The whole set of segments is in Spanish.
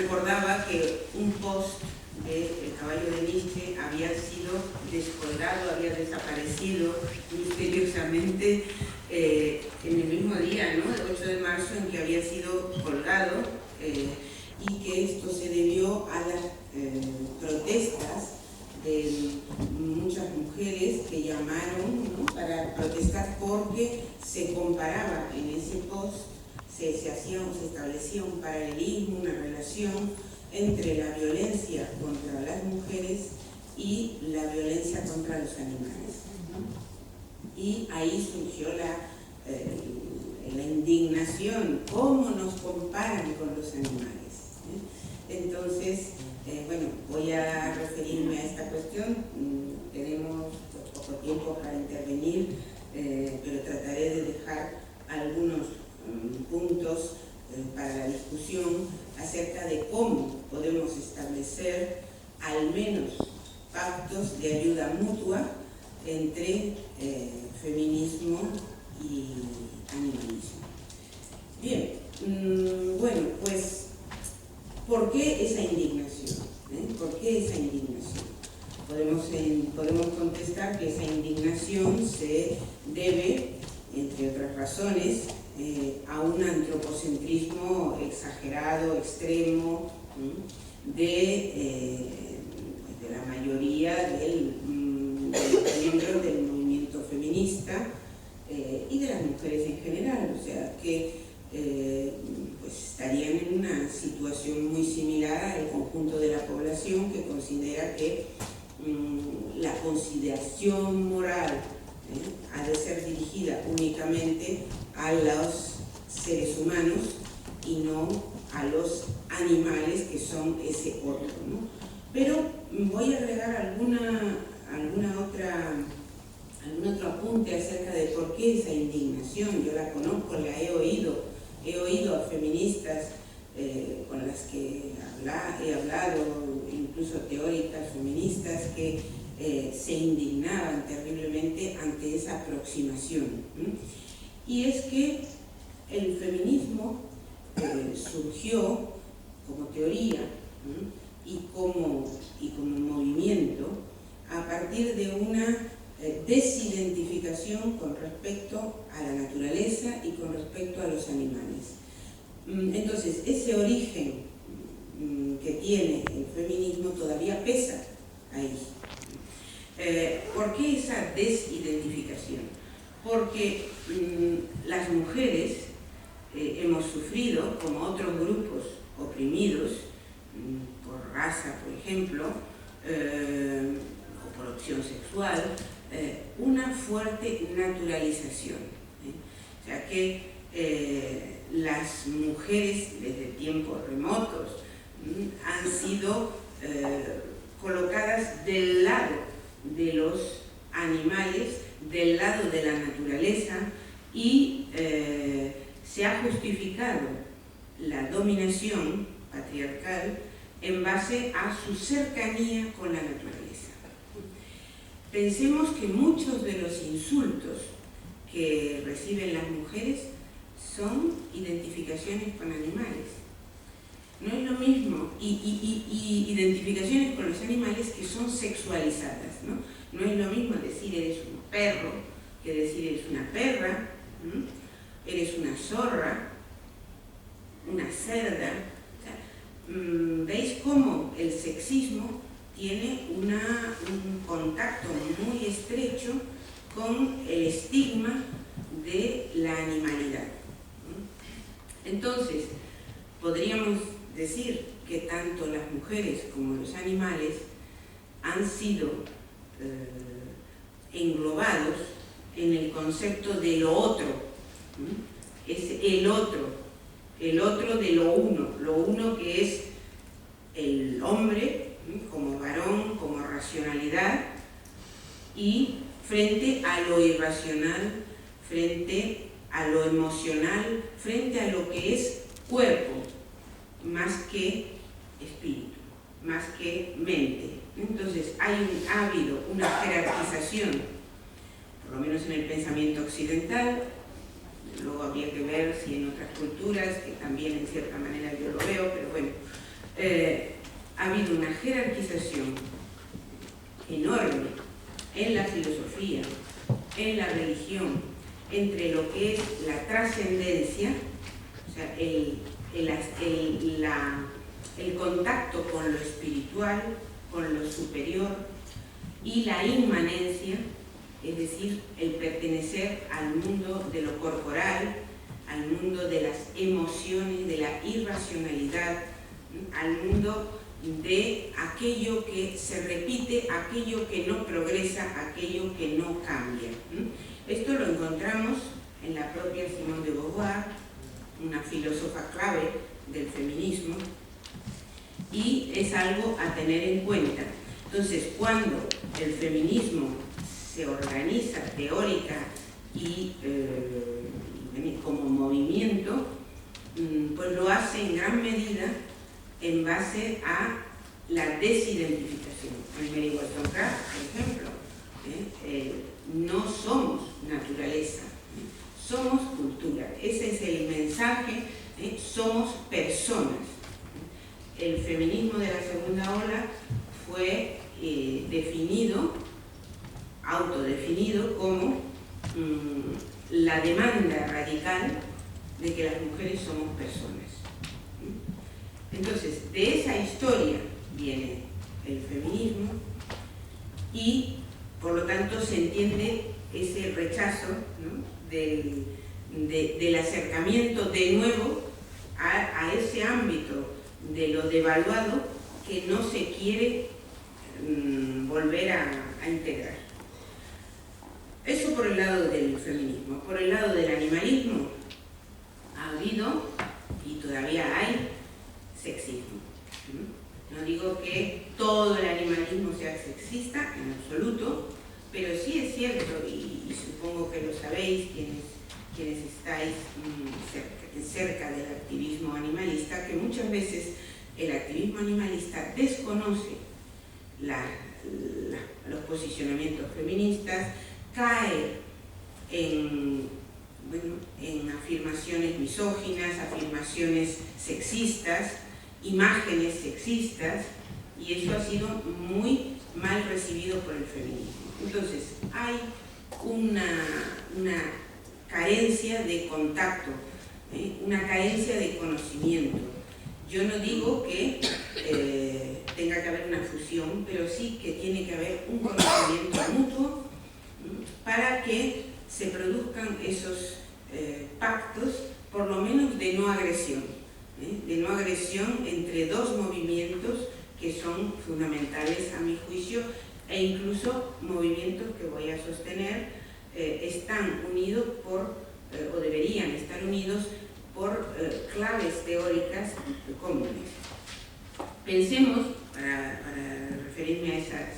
recordaba que un post del caballo de Nietzsche había sido descolgado, había desaparecido misteriosamente en el mismo día, ¿no? El 8 de marzo, en que había sido colgado, y que esto se debió a las protestas de muchas mujeres que llamaron, ¿no?, para protestar porque se comparaba en ese post, se establecía un paralelismo, una relación entre la violencia contra las mujeres y la violencia contra los animales, ¿no? Y ahí surgió la indignación: ¿cómo nos comparan con los animales? Entonces, bueno, voy a referirme a esta cuestión. Tenemos poco tiempo para intervenir, pero trataré de dejar algunos puntos para la discusión acerca de cómo podemos establecer al menos pactos de ayuda mutua entre feminismo y animalismo. Bien, bueno, pues, ¿por qué esa indignación? ¿Por qué esa indignación? Podemos contestar que esa indignación se debe, entre otras razones, a un antropocentrismo exagerado, extremo, de la mayoría de los miembros del movimiento feminista y de las mujeres en general, o sea que pues estarían en una situación muy similar al conjunto de la población, que considera que la consideración moral ha de ser dirigida únicamente a los seres humanos y no a los animales, que son ese otro, ¿no? Pero voy a agregar algún otro apunte acerca de por qué esa indignación. Yo la conozco, la he oído a feministas con las que he hablado, incluso teóricas feministas, que se indignaban terriblemente ante esa aproximación. Y es que el feminismo surgió como teoría y como movimiento a partir de una desidentificación con respecto a la naturaleza y con respecto a los animales. Entonces, ese origen que tiene el feminismo todavía pesa ahí. ¿Por qué esa desidentificación? Porque las mujeres hemos sufrido, como otros grupos oprimidos, por raza, por ejemplo, o por opción sexual, una fuerte naturalización. O sea que las mujeres desde tiempos remotos han sido colocadas del lado de los animales, del lado de la naturaleza, y se ha justificado la dominación patriarcal en base a su cercanía con la naturaleza. Pensemos que muchos de los insultos que reciben las mujeres son identificaciones con animales. No es lo mismo, y identificaciones con los animales que son sexualizadas, ¿no? No es lo mismo decir eres un perro que decir eres una perra, eres una zorra, una cerda. O sea, ¿veis cómo el sexismo tiene un contacto muy estrecho con el estigma de la animalidad? Entonces, podríamos decir que tanto las mujeres como los animales han sido englobados en el concepto de lo otro. Es el otro de lo uno que es el hombre como varón, como racionalidad, y frente a lo irracional, frente a lo emocional, frente a lo que es cuerpo, más que espíritu, más que mente. Entonces ha habido una jerarquización, por lo menos en el pensamiento occidental. Luego habría que ver si en otras culturas, que también en cierta manera yo lo veo, pero bueno, habido una jerarquización enorme en la filosofía, en la religión, entre lo que es la trascendencia, o sea, el contacto con lo espiritual, con lo superior, y la inmanencia, es decir, el pertenecer al mundo de lo corporal, al mundo de las emociones, de la irracionalidad, al mundo de aquello que se repite, aquello que no progresa, aquello que no cambia. Esto lo encontramos en la propia Simone de Beauvoir, una filósofa clave del feminismo, y es algo a tener en cuenta. Entonces, cuando el feminismo se organiza teórica y como movimiento, pues lo hace en gran medida en base a la desidentificación. En Mary Wollstonecraft, por ejemplo, no somos naturaleza, somos cultura. Ese es el mensaje, somos personas. El feminismo de la segunda ola fue autodefinido como la demanda radical de que las mujeres somos personas. Entonces, de esa historia viene el feminismo y, por lo tanto, se entiende ese rechazo, ¿no?, del acercamiento de nuevo a ese ámbito de lo devaluado que no se quiere volver a integrar. Eso por el lado del feminismo. Por el lado del animalismo ha habido y todavía hay sexismo. No digo que todo el animalismo sea sexista, en absoluto, pero sí es cierto, y supongo que lo sabéis quienes estáis cerca del activismo animalista, que muchas veces el activismo animalista desconoce los posicionamientos feministas, cae en afirmaciones misóginas, afirmaciones sexistas, imágenes sexistas, y eso ha sido muy mal recibido por el feminismo. Entonces, hay una carencia de contacto, una carencia de conocimiento. Yo no digo que tenga que haber una fusión, pero sí que tiene que haber un conocimiento mutuo para que se produzcan esos pactos, por lo menos de no agresión, entre dos movimientos que son fundamentales a mi juicio, e incluso movimientos que voy a sostener están unidos o deberían estar unidos por claves teóricas comunes. Pensemos, para referirme a esas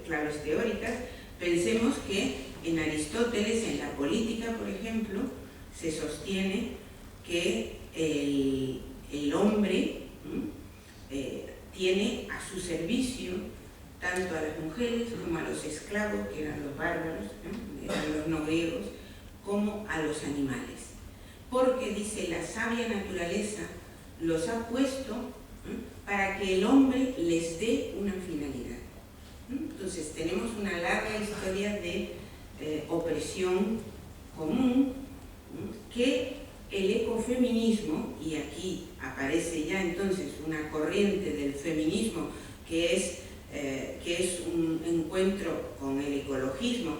claves teóricas, pensemos que en Aristóteles, en la política, por ejemplo, se sostiene que el hombre tiene a su servicio tanto a las mujeres como a los esclavos, que eran los bárbaros, eran los no griegos, como a los animales. Porque, dice, la sabia naturaleza los ha puesto para que el hombre les dé una finalidad. Entonces, tenemos una larga historia de opresión común que el ecofeminismo, y aquí aparece ya entonces una corriente del feminismo que es un encuentro con el ecologismo,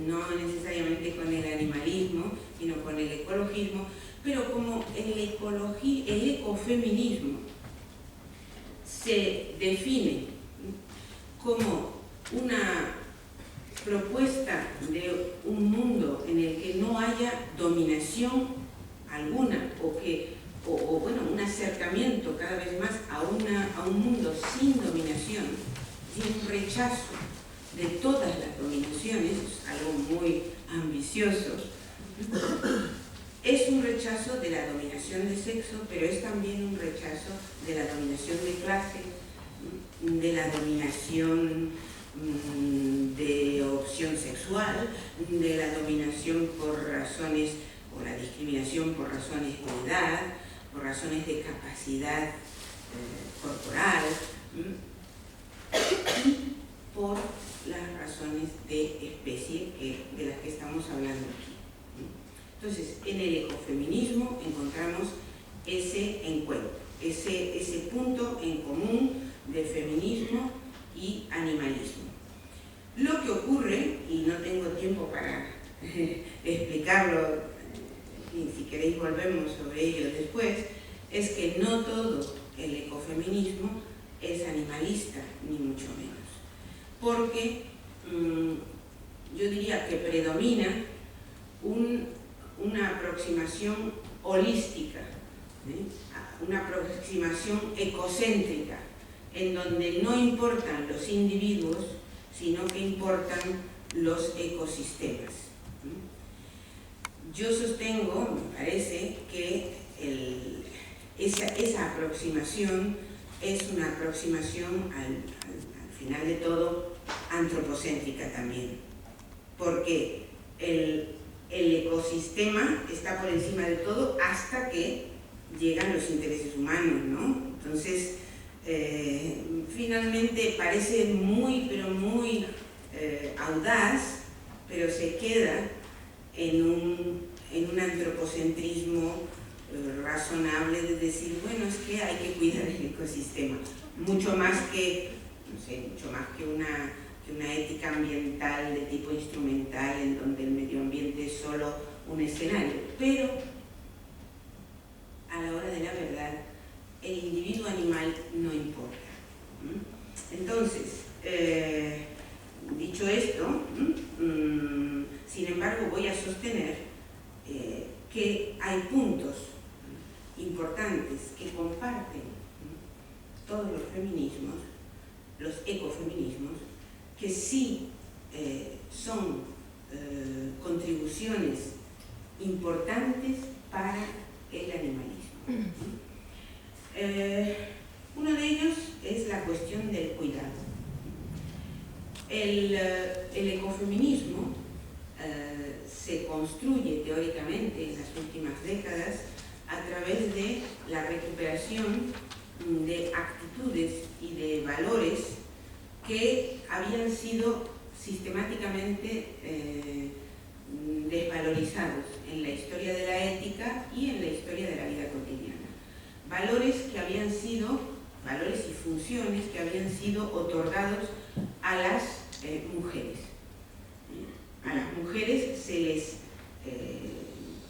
no necesariamente con el animalismo, sino con el ecologismo, pero como el ecofeminismo se define como una propuesta de un mundo en el que no haya dominación alguna, o un acercamiento cada vez más a un mundo sin dominación, y un rechazo de todas las dominaciones, algo muy ambicioso. Es un rechazo de la dominación de sexo, pero es también un rechazo de la dominación de clase, de la dominación de opción sexual, de la dominación por razones, o la discriminación por razones de edad, por razones de capacidad corporal, y por las razones de especie de las que estamos hablando aquí. Entonces, en el ecofeminismo encontramos ese encuentro, ese punto en común de feminismo y animalismo. Lo que ocurre, y no tengo tiempo para explicarlo, y si queréis volvemos sobre ello después, es que no todo el ecofeminismo es animalista, ni mucho menos. Porque yo diría que predomina una aproximación holística, una aproximación ecocéntrica, en donde no importan los individuos, sino que importan los ecosistemas. Yo sostengo, me parece, que esa aproximación es una aproximación, al final de todo, antropocéntrica también, porque el ecosistema está por encima de todo hasta que llegan los intereses humanos, ¿no? Entonces, finalmente parece muy, pero muy audaz, pero se queda en un antropocentrismo razonable de decir, bueno, es que hay que cuidar el ecosistema, mucho más que, no sé, mucho más que una ética ambiental de tipo instrumental en donde el medio ambiente es solo un escenario, pero a la hora de la verdad el individuo animal no importa. Entonces, dicho esto, sin embargo voy a sostener que hay puntos importantes que comparten todos los feminismos, los ecofeminismos, que sí son contribuciones importantes para el animalismo. Uno de ellos es la cuestión del cuidado. El ecofeminismo se construye teóricamente en las últimas décadas a través de la recuperación de actitudes y de valores que habían sido sistemáticamente desvalorizados en la historia de la ética y en la historia de la vida cotidiana. Valores que habían sido, valores y funciones que habían sido otorgados a las mujeres. A las mujeres se les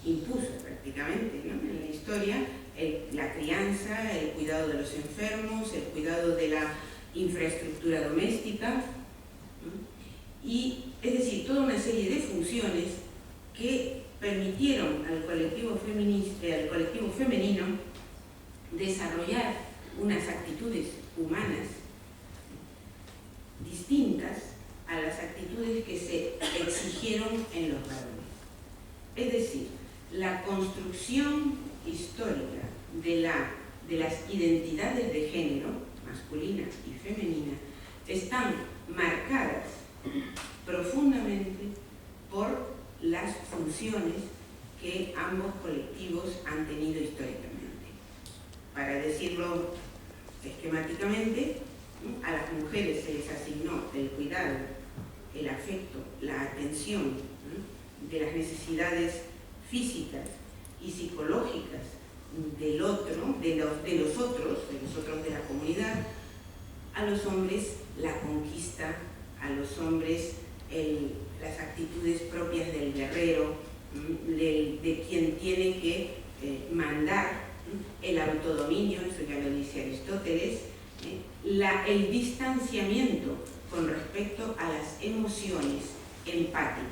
impuso prácticamente, ¿no?, en la historia la crianza, el cuidado de los enfermos, el cuidado de la infraestructura doméstica, ¿no? Y es decir, toda una serie de funciones que permitieron al colectivo femenino desarrollar unas actitudes humanas distintas a las actitudes que se exigieron en los varones. Es decir, la construcción histórica de las identidades de género, masculina y femenina, están marcadas profundamente por las funciones que ambos colectivos han tenido históricamente. Para decirlo esquemáticamente, a las mujeres se les asignó el cuidado, el afecto, la atención de las necesidades físicas y psicológicas del otro, de los otros de la comunidad. A los hombres la conquista, a los hombres las actitudes propias del guerrero, de quien tiene que mandar, el autodominio, eso ya lo dice Aristóteles, el distanciamiento con respecto a las emociones empáticas.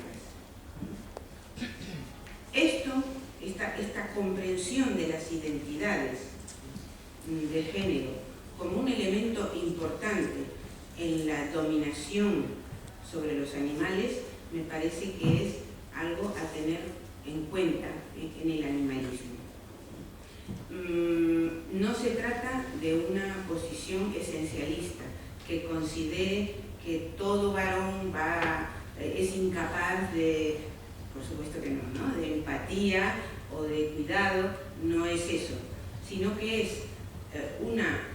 Esta comprensión de las identidades de género como un elemento importante en la dominación sobre los animales, me parece que es algo a tener en cuenta en el animalismo. No se trata de una posición esencialista que considere que todo varón es incapaz de, por supuesto que no, de empatía o de cuidado, no es eso, sino que es una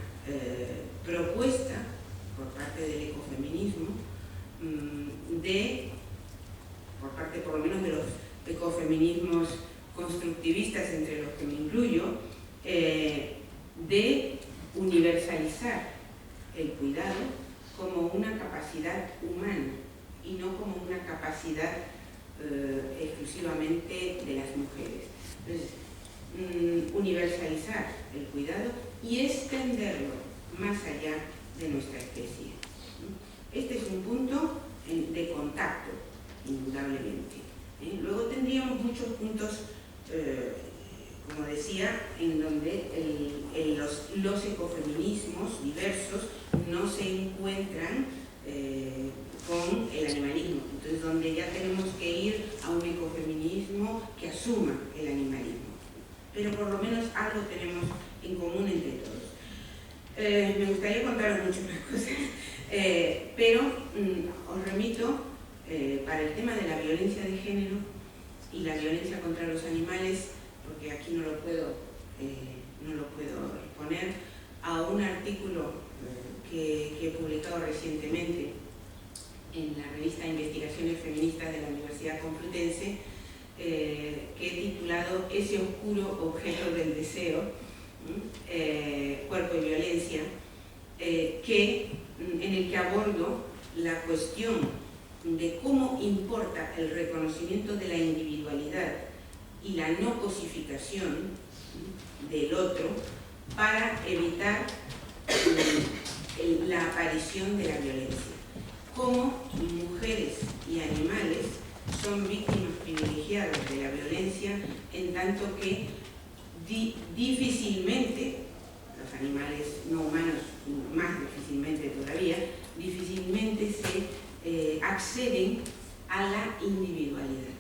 de universalizar el cuidado como una capacidad humana y no como una capacidad exclusivamente de las mujeres. Entonces, universalizar el cuidado y extenderlo más allá de nuestra especie. Este es un punto de contacto, indudablemente. Luego tendríamos muchos puntos, como decía, en donde los ecofeminismos diversos no se encuentran con el animalismo. Entonces, donde ya tenemos que ir a un ecofeminismo que asuma el animalismo. Pero por lo menos algo tenemos en común entre todos. Me gustaría contaros muchas más cosas, pero os remito para el tema de la violencia de género y la violencia contra los animales, porque aquí no lo puedo exponer, a un artículo que he publicado recientemente en la revista Investigaciones Feministas de la Universidad Complutense, que he titulado Ese oscuro objeto del deseo, cuerpo y violencia, en el que abordo la cuestión de cómo importa el reconocimiento de la individualidad y la no cosificación del otro para evitar la aparición de la violencia. Cómo mujeres y animales son víctimas privilegiadas de la violencia, en tanto que difícilmente, los animales no humanos más difícilmente todavía, difícilmente se acceden a la individualidad,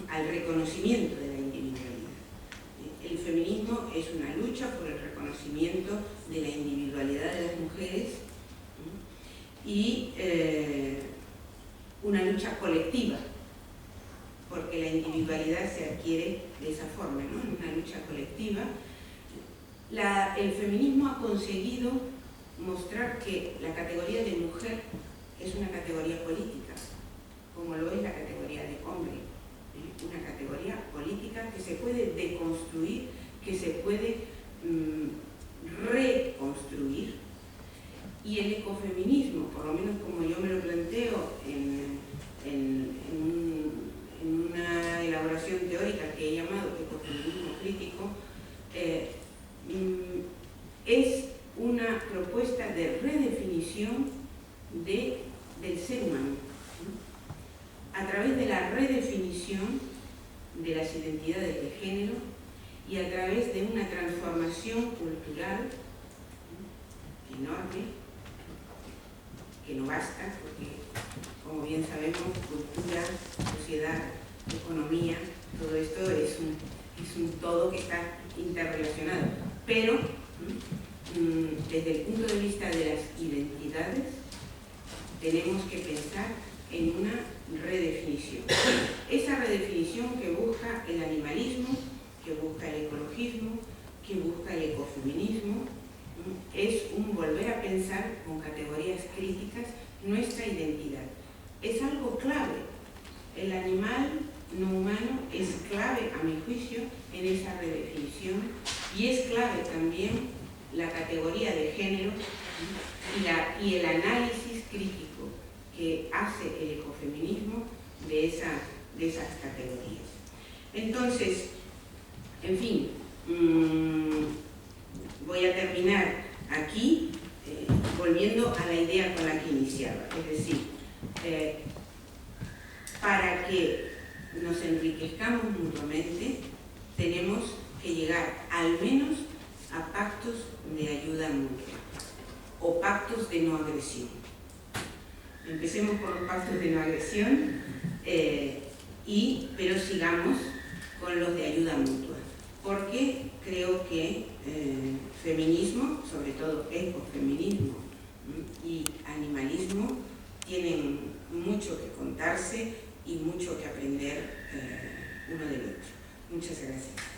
al reconocimiento de la individualidad. El feminismo es una lucha por el reconocimiento de la individualidad de las mujeres y una lucha colectiva, porque la individualidad se adquiere de esa forma, ¿no? En una lucha colectiva. El feminismo ha conseguido mostrar que la categoría de mujer es una categoría política, como lo es la categoría de hombre, una categoría política que se puede deconstruir, que se puede reconstruir, y el ecofeminismo, por lo menos como yo me lo planteo en una elaboración teórica que he llamado ecofeminismo crítico, es una propuesta de redefinición del ser humano, a través de la redefinición de las identidades de género y a través de una transformación cultural enorme, que no basta, porque, como bien sabemos, cultura, sociedad, economía, todo esto es un todo que está interrelacionado. Pero, desde el punto de vista de las identidades, tenemos que pensar en una redefinición. Esa redefinición que busca el animalismo, que busca el ecologismo, que busca el ecofeminismo, es un volver a pensar con categorías críticas nuestra identidad. Es algo clave. El animal no humano es clave, a mi juicio, en esa redefinición, y es clave también la categoría de género y el análisis crítico que hace el ecofeminismo de esas categorías. Entonces, en fin, voy a terminar aquí volviendo a la idea con la que iniciaba, es decir, para que nos enriquezcamos mutuamente, tenemos que llegar al menos a pactos de ayuda mutua o pactos de no agresión. Empecemos por los pactos de no agresión, pero sigamos con los de ayuda mutua, porque creo que feminismo, sobre todo ecofeminismo y animalismo, tienen mucho que contarse y mucho que aprender uno del otro. Muchas gracias.